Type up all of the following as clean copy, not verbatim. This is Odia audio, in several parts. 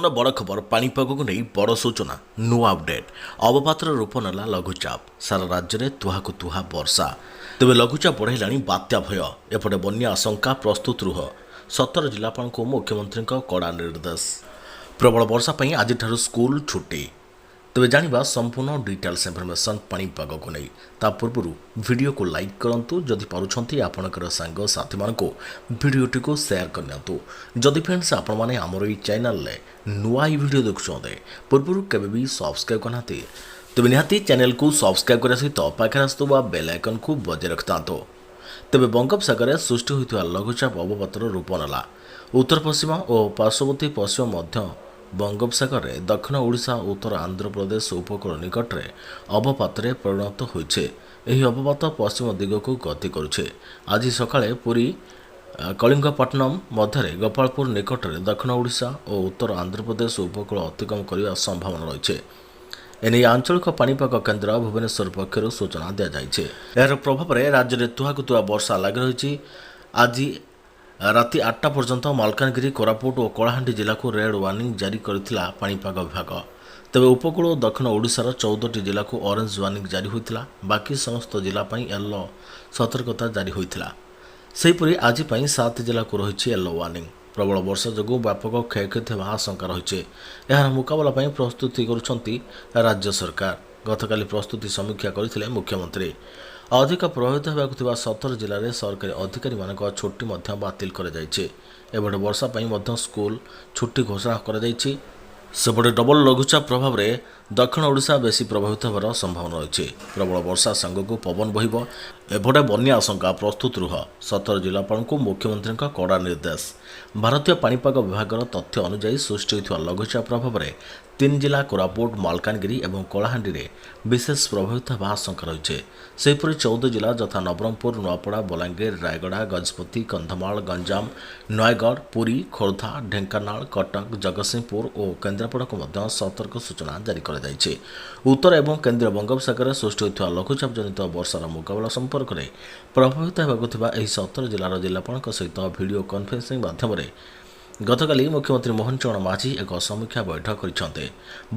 ବର୍ତ୍ତମାନ ବଡ଼ ଖବର ପାଣିପାଗକୁ ନେଇ ବଡ଼ ସୂଚନା ନୂଆ ଅପଡେଟ୍ ଅବପାତର ରୂପ ନେଲା ଲଘୁଚାପ ସାରା ରାଜ୍ୟରେ ତୁହାକୁ ତୁହା ବର୍ଷା ତେବେ ଲଘୁଚାପ ବଢ଼ାଇଲାଣି ବାତ୍ୟା ଭୟ ଏପଟେ ବନ୍ୟା ଆଶଙ୍କା ପ୍ରସ୍ତୁତ ରୁହ 17 ଜିଲ୍ଲାପାଳଙ୍କୁ ମୁଖ୍ୟମନ୍ତ୍ରୀଙ୍କ କଡ଼ା ନିର୍ଦ୍ଦେଶ ପ୍ରବଳ ବର୍ଷା ପାଇଁ ଆଜିଠାରୁ ସ୍କୁଲ ଛୁଟି ତେବେ ଜାଣିବା ସମ୍ପୂର୍ଣ୍ଣ ଡିଟେଲ୍ସ ଇନଫର୍ମେସନ୍ ପାଣିପାଗକୁ ନେଇ ତା ପୂର୍ବରୁ ଭିଡ଼ିଓକୁ ଲାଇକ୍ କରନ୍ତୁ ଯଦି ପାରୁଛନ୍ତି ଆପଣଙ୍କର ସାଙ୍ଗସାଥୀମାନଙ୍କୁ ଭିଡ଼ିଓଟିକୁ ସେୟାର କରିନିଅନ୍ତୁ ଯଦି ଫ୍ରେଣ୍ଡସ୍ ଆପଣମାନେ ଆମର ଏହି ଚ୍ୟାନେଲରେ ନୂଆ ଏହି ଭିଡ଼ିଓ ଦେଖୁଛନ୍ତି ପୂର୍ବରୁ କେବେ ବି ସବସ୍କ୍ରାଇବ୍ କରିନାହାନ୍ତି ତେବେ ନିହାତି ଚ୍ୟାନେଲକୁ ସବସ୍କ୍ରାଇବ୍ କରିବା ସହିତ ପାଖରେ ଆସୁଥିବା ବେଲ୍ ଆଇକନ୍କୁ ବଜାୟ ରଖିଥାନ୍ତୁ ତେବେ ବଙ୍ଗୋପସାଗରରେ ସୃଷ୍ଟି ହୋଇଥିବା ଲଘୁଚାପ ଅବପାତର ରୂପ ନେଲା ଉତ୍ତର ପଶ୍ଚିମ ଓ ପାର୍ଶ୍ୱବର୍ତ୍ତୀ ପଶ୍ଚିମ ମଧ୍ୟ ବଙ୍ଗୋପସାଗରରେ ଦକ୍ଷିଣ ଓଡ଼ିଶା ଓ ଉତ୍ତର ଆନ୍ଧ୍ରପ୍ରଦେଶ ଉପକୂଳ ନିକଟରେ ଅବପାତରେ ପରିଣତ ହୋଇଛି ଏହି ଅବପାତ ପଶ୍ଚିମ ଦିଗକୁ ଗତି କରୁଛି ଆଜି ସକାଳେ ପୁରୀ କଳିଙ୍ଗପଟନମ ମଧ୍ୟରେ ଗୋପାଳପୁର ନିକଟରେ ଦକ୍ଷିଣ ଓଡ଼ିଶା ଓ ଉତ୍ତର ଆନ୍ଧ୍ରପ୍ରଦେଶ ଉପକୂଳ ଅତିକ୍ରମ କରିବା ସମ୍ଭାବନା ରହିଛି ଏନେଇ ଆଞ୍ଚଳିକ ପାଣିପାଗ କେନ୍ଦ୍ର ଭୁବନେଶ୍ୱର ପକ୍ଷରୁ ସୂଚନା ଦିଆଯାଇଛି ଏହାର ପ୍ରଭାବରେ ରାଜ୍ୟରେ ତୁହାକୁ ତୁହା ବର୍ଷା ଲାଗି ରହିଛି ଆଜି ରାତି 8ଟା ପର୍ଯ୍ୟନ୍ତ ମାଲକାନଗିରି କୋରାପୁଟ ଓ କଳାହାଣ୍ଡି ଜିଲ୍ଲାକୁ ରେଡ୍ ୱାର୍ଣ୍ଣିଂ ଜାରି କରିଥିଲା ପାଣିପାଗ ବିଭାଗ ତେବେ ଉପକୂଳ ଓ ଦକ୍ଷିଣ ଓଡ଼ିଶାର 14ଟି ଜିଲ୍ଲାକୁ ଅରେଞ୍ଜ ୱାର୍ଣ୍ଣିଂ ଜାରି ହୋଇଥିଲା ବାକି ସମସ୍ତ ଜିଲ୍ଲା ପାଇଁ ୟେଲୋ ସତର୍କତା ଜାରି ହୋଇଥିଲା ସେହିପରି ଆଜି ପାଇଁ 7 ଜିଲ୍ଲାକୁ ରହିଛି ୟେଲୋ ୱାର୍ଣ୍ଣିଂ ପ୍ରବଳ ବର୍ଷା ଯୋଗୁଁ ବ୍ୟାପକ କ୍ଷୟକ୍ଷତି ହେବା ଆଶଙ୍କା ରହିଛି ଏହାର ମୁକାବିଲା ପାଇଁ ପ୍ରସ୍ତୁତି କରୁଛନ୍ତି ରାଜ୍ୟ ସରକାର ଗତକାଲି ପ୍ରସ୍ତୁତି ସମୀକ୍ଷା କରିଥିଲେ ମୁଖ୍ୟମନ୍ତ୍ରୀ ଅଧିକ ପ୍ରଭାବିତ ହେବାକୁ ଥିବା 17 ଜିଲ୍ଲାରେ ସରକାରୀ ଅଧିକାରୀମାନଙ୍କ ଛୁଟି ମଧ୍ୟ ବାତିଲ କରାଯାଇଛି ଏପଟେ ବର୍ଷା ପାଇଁ ମଧ୍ୟ ସ୍କୁଲ ଛୁଟି ଘୋଷଣା କରାଯାଇଛି ସେପଟେ ଡବଲ ଲଘୁଚାପ ପ୍ରଭାବରେ ଦକ୍ଷିଣ ଓଡ଼ିଶା ବେଶୀ ପ୍ରଭାବିତ ହେବାର ସମ୍ଭାବନା ରହିଛି ପ୍ରବଳ ବର୍ଷା ସାଙ୍ଗକୁ ପବନ ବହିବ ଏପଟେ ବନ୍ୟା ଆଶଙ୍କା ପ୍ରସ୍ତୁତ ରୁହ 17 ଜିଲ୍ଲାପାଳଙ୍କୁ ମୁଖ୍ୟମନ୍ତ୍ରୀଙ୍କ କଡ଼ା ନିର୍ଦ୍ଦେଶ ଭାରତୀୟ ପାଣିପାଗ ବିଭାଗର ତଥ୍ୟ ଅନୁଯାୟୀ ସୃଷ୍ଟି ହୋଇଥିବା ଲଘୁଚାପ ପ୍ରଭାବରେ 3 ଜିଲ୍ଲା କୋରାପୁଟ ମାଲକାନଗିରି ଏବଂ କଳାହାଣ୍ଡିରେ ବିଶେଷ ପ୍ରଭାବିତ ହେବା ଆଶଙ୍କା ରହିଛି ସେହିପରି 14 ଜିଲ୍ଲା ଯଥା ନବରଙ୍ଗପୁର ନୂଆପଡ଼ା ବଲାଙ୍ଗୀର ରାୟଗଡ଼ା ଗଜପତି କନ୍ଧମାଳ ଗଞ୍ଜାମ ନୟାଗଡ଼ ପୁରୀ ଖୋର୍ଦ୍ଧା ଢେଙ୍କାନାଳ କଟକ ଜଗତସିଂହପୁର ଓ କେନ୍ଦ୍ରାପଡ଼ାକୁ ମଧ୍ୟ ସତର୍କ ସୂଚନା ଜାରି କରାଯାଇଛି ଉତ୍ତର ଏବଂ କେନ୍ଦ୍ରୀୟ ବଙ୍ଗୋପସାଗରରେ ସୃଷ୍ଟି ହୋଇଥିବା ଲଘୁଚାପ ଜନିତ ବର୍ଷାର ମୁକାବିଲା ସମ୍ପର୍କରେ ପ୍ରଭାବିତ ହେବାକୁ ଥିବା ଏହି 17 ଜିଲ୍ଲାର ଜିଲ୍ଲାପାଳଙ୍କ ସହିତ ଭିଡ଼ିଓ କନଫରେନ୍ସିଂ ମାଧ୍ୟମରେ ଗତକାଲି ମୁଖ୍ୟମନ୍ତ୍ରୀ ମୋହନ ଚରଣ ମାଝୀ ଏକ ସମୀକ୍ଷା ବୈଠକ କରିଛନ୍ତି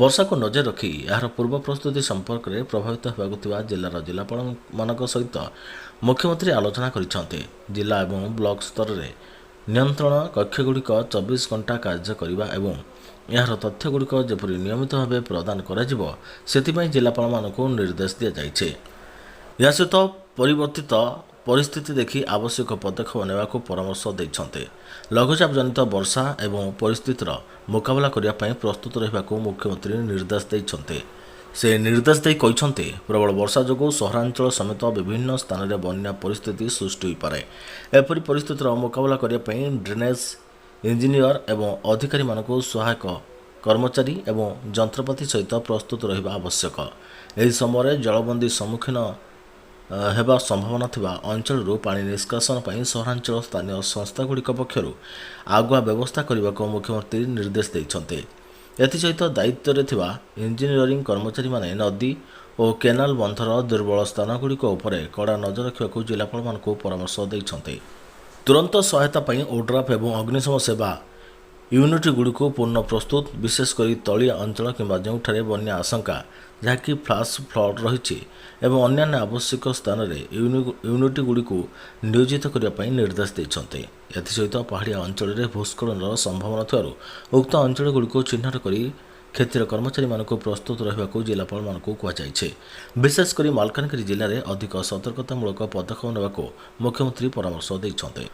ବର୍ଷାକୁ ନଜର ରଖି ଏହାର ପୂର୍ବ ପ୍ରସ୍ତୁତି ସମ୍ପର୍କରେ ପ୍ରଭାବିତ ହେବାକୁ ଥିବା ଜିଲ୍ଲାର ଜିଲ୍ଲାପାଳମାନଙ୍କ ସହିତ ମୁଖ୍ୟମନ୍ତ୍ରୀ ଆଲୋଚନା କରିଛନ୍ତି ଜିଲ୍ଲା ଏବଂ ବ୍ଲକ ସ୍ତରରେ ନିୟନ୍ତ୍ରଣ କକ୍ଷଗୁଡ଼ିକ 24 ଘଣ୍ଟା କାର୍ଯ୍ୟ କରିବା ଏବଂ ଏହାର ତଥ୍ୟଗୁଡ଼ିକ ଯେପରି ନିୟମିତ ଭାବେ ପ୍ରଦାନ କରାଯିବ ସେଥିପାଇଁ ଜିଲ୍ଲାପାଳମାନଙ୍କୁ ନିର୍ଦ୍ଦେଶ ଦିଆଯାଇଛି ଏହା ସହିତ ପରିବର୍ତ୍ତିତ ପରିସ୍ଥିତି ଦେଖି ଆବଶ୍ୟକ ପଦକ୍ଷେପ ନେବାକୁ ପରାମର୍ଶ ଦେଇଛନ୍ତି ଲଘୁଚାପ ଜନିତ ବର୍ଷା ଏବଂ ପରିସ୍ଥିତିର ମୁକାବିଲା କରିବା ପାଇଁ ପ୍ରସ୍ତୁତ ରହିବାକୁ ମୁଖ୍ୟମନ୍ତ୍ରୀ ନିର୍ଦ୍ଦେଶ ଦେଇଛନ୍ତି ସେ ନିର୍ଦ୍ଦେଶ ଦେଇ କହିଛନ୍ତି ପ୍ରବଳ ବର୍ଷା ଯୋଗୁଁ ସହରାଞ୍ଚଳ ସମେତ ବିଭିନ୍ନ ସ୍ଥାନରେ ବନ୍ୟା ପରିସ୍ଥିତି ସୃଷ୍ଟି ହୋଇପାରେ ଏପରି ପରିସ୍ଥିତିର ମୁକାବିଲା କରିବା ପାଇଁ ଡ୍ରେନେଜ୍ ଇଞ୍ଜିନିୟର ଏବଂ ଅଧିକାରୀମାନଙ୍କୁ ସହାୟକ କର୍ମଚାରୀ ଏବଂ ଯନ୍ତ୍ରପାତି ସହିତ ପ୍ରସ୍ତୁତ ରହିବା ଆବଶ୍ୟକ ଏହି ସମୟରେ ଜଳବନ୍ଦୀ ସମ୍ମୁଖୀନ ହେବା ସମ୍ଭାବନା ଥିବା ଅଞ୍ଚଳରୁ ପାଣି ନିଷ୍କାସନ ପାଇଁ ସହରାଞ୍ଚଳ ସ୍ଥାନୀୟ ସଂସ୍ଥାଗୁଡ଼ିକ ପକ୍ଷରୁ ଆଗୁଆ ବ୍ୟବସ୍ଥା କରିବାକୁ ମୁଖ୍ୟମନ୍ତ୍ରୀ ନିର୍ଦ୍ଦେଶ ଦେଇଛନ୍ତି ଏଥିସହିତ ଦାୟିତ୍ୱରେ ଥିବା ଇଞ୍ଜିନିୟରିଂ କର୍ମଚାରୀମାନେ ନଦୀ ଓ କେନାଲ ବନ୍ଧର ଦୁର୍ବଳ ସ୍ଥାନଗୁଡ଼ିକ ଉପରେ କଡ଼ା ନଜର ରଖିବାକୁ ଜିଲ୍ଲାପାଳମାନଙ୍କୁ ପରାମର୍ଶ ଦେଇଛନ୍ତି ତୁରନ୍ତ ସହାୟତା ପାଇଁ ଓଡ୍ରାଫ୍ ଏବଂ ଅଗ୍ନିଶମ ସେବା ୟୁନିଟ୍ଗୁଡ଼ିକୁ ପୂର୍ଣ୍ଣ ପ୍ରସ୍ତୁତ ବିଶେଷ କରି ତଳିଆ ଅଞ୍ଚଳ କିମ୍ବା ଯେଉଁଠାରେ ବନ୍ୟା ଆଶଙ୍କା ଯାହାକି ଫ୍ଲାସ୍ ଫ୍ଲଡ୍ ରହିଛି ଏବଂ ଅନ୍ୟାନ୍ୟ ଆବଶ୍ୟକ ସ୍ଥାନରେ ୟୁନିଟ୍ଗୁଡ଼ିକୁ ନିୟୋଜିତ କରିବା ପାଇଁ ନିର୍ଦ୍ଦେଶ ଦେଇଛନ୍ତି ଏଥିସହିତ ପାହାଡ଼ିଆ ଅଞ୍ଚଳରେ ଭୂସ୍ଖଳନର ସମ୍ଭାବନା ଥିବାରୁ ଉକ୍ତ ଅଞ୍ଚଳଗୁଡ଼ିକୁ ଚିହ୍ନଟ କରି କ୍ଷେତ୍ରୀୟ କର୍ମଚାରୀମାନଙ୍କୁ ପ୍ରସ୍ତୁତ ରହିବାକୁ ଜିଲ୍ଲାପାଳମାନଙ୍କୁ କୁହାଯାଇଛି ବିଶେଷ କରି ମାଲକାନଗିରି ଜିଲ୍ଲାରେ ଅଧିକ ସତର୍କତାମୂଳକ ପଦକ୍ଷେପ ନେବାକୁ ମୁଖ୍ୟମନ୍ତ୍ରୀ ପରାମର୍ଶ ଦେଇଛନ୍ତି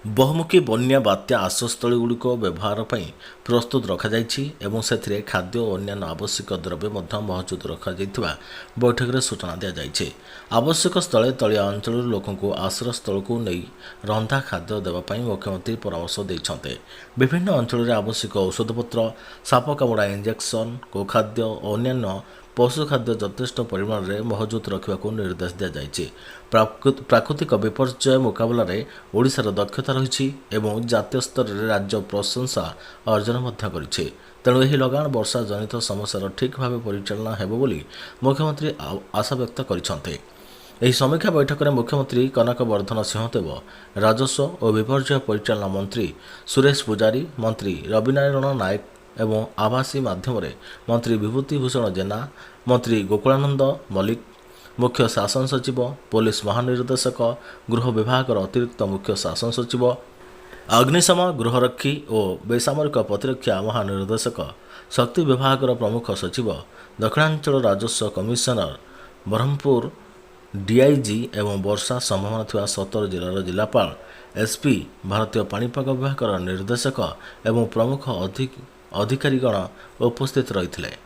ବହୁମୁଖୀ ବନ୍ୟା ବାତ୍ୟା ଆଶ୍ରୟସ୍ଥଳୀଗୁଡ଼ିକ ବ୍ୟବହାର ପାଇଁ ପ୍ରସ୍ତୁତ ରଖାଯାଇଛି ଏବଂ ସେଥିରେ ଖାଦ୍ୟ ଓ ଅନ୍ୟାନ୍ୟ ଆବଶ୍ୟକ ଦ୍ରବ୍ୟ ମଧ୍ୟ ମହଜୁଦ ରଖାଯାଇଥିବା ବୈଠକରେ ସୂଚନା ଦିଆଯାଇଛି ଆବଶ୍ୟକ ସ୍ଥଳେ ତଳିଆ ଅଞ୍ଚଳରୁ ଲୋକଙ୍କୁ ଆଶ୍ରୟସ୍ଥଳକୁ ନେଇ ରନ୍ଧା ଖାଦ୍ୟ ଦେବା ପାଇଁ ମୁଖ୍ୟମନ୍ତ୍ରୀ ପରାମର୍ଶ ଦେଇଛନ୍ତି ବିଭିନ୍ନ ଅଞ୍ଚଳରେ ଆବଶ୍ୟକ ଔଷଧପତ୍ର ସାପ କାମୁଡ଼ା ଇଞ୍ଜେକ୍ସନ ଗୋଖାଦ୍ୟ ଓ ଅନ୍ୟାନ୍ୟ ପଶୁ ଖାଦ୍ୟ ଯଥେଷ୍ଟ ପରିମାଣରେ ମହଜୁଦ ରଖିବାକୁ ନିର୍ଦ୍ଦେଶ ଦିଆଯାଇଛି ପ୍ରାକୃତିକ ବିପର୍ଯ୍ୟୟ ମୁକାବିଲାରେ ଓଡ଼ିଶାର ଦକ୍ଷତା ରହିଛି ଏବଂ ଜାତୀୟ ସ୍ତରରେ ରାଜ୍ୟ ପ୍ରଶଂସା ଅର୍ଜନ ମଧ୍ୟ କରିଛି ତେଣୁ ଏହି ଲଗାଣ ବର୍ଷା ଜନିତ ସମସ୍ୟାର ଠିକ୍ ଭାବେ ପରିଚାଳନା ହେବ ବୋଲି ମୁଖ୍ୟମନ୍ତ୍ରୀ ଆଶାବ୍ୟକ୍ତ କରିଛନ୍ତି ଏହି ସମୀକ୍ଷା ବୈଠକରେ ମୁଖ୍ୟମନ୍ତ୍ରୀ କନକ ବର୍ଦ୍ଧନ ସିଂହଦେବ ରାଜସ୍ୱ ଓ ବିପର୍ଯ୍ୟୟ ପରିଚାଳନା ମନ୍ତ୍ରୀ ସୁରେଶ ପୂଜାରୀ ମନ୍ତ୍ରୀ ରବିନାରାୟଣ ନାୟକ ଏବଂ ଆଭାସୀ ମାଧ୍ୟମରେ ମନ୍ତ୍ରୀ ବିଭୂତି ଭୂଷଣ ଜେନା, ମନ୍ତ୍ରୀ ଗୋକୁଳାନନ୍ଦ ମଲ୍ଲିକ, ମୁଖ୍ୟ ଶାସନ ସଚିବ, ପୋଲିସ ମହାନିର୍ଦ୍ଦେଶକ, ଗୃହ ବିଭାଗର ଅତିରିକ୍ତ ମୁଖ୍ୟ ଶାସନ ସଚିବ, ଅଗ୍ନିଶମ ଗୃହରକ୍ଷୀ ଓ ବେସାମରିକ ପ୍ରତିରକ୍ଷା ମହାନିର୍ଦ୍ଦେଶକ, ଶକ୍ତି ବିଭାଗର ପ୍ରମୁଖ ସଚିବ, ଦକ୍ଷିଣାଞ୍ଚଳ ରାଜସ୍ୱ କମିଶନର, ବ୍ରହ୍ମପୁର ଡିଆଇଜି ଏବଂ ବର୍ଷା ସମ୍ଭାବନା ଥିବା 17 ଜିଲ୍ଲାର ଜିଲ୍ଲାପାଳ, ଏସ୍ପି, ଭାରତୀୟ ପାଣିପାଗ ବିଭାଗର ନିର୍ଦ୍ଦେଶକ ଏବଂ ପ୍ରମୁଖ ଅଧିକାରୀଗଣ ଉପସ୍ଥିତ ରହିଥିଲେ।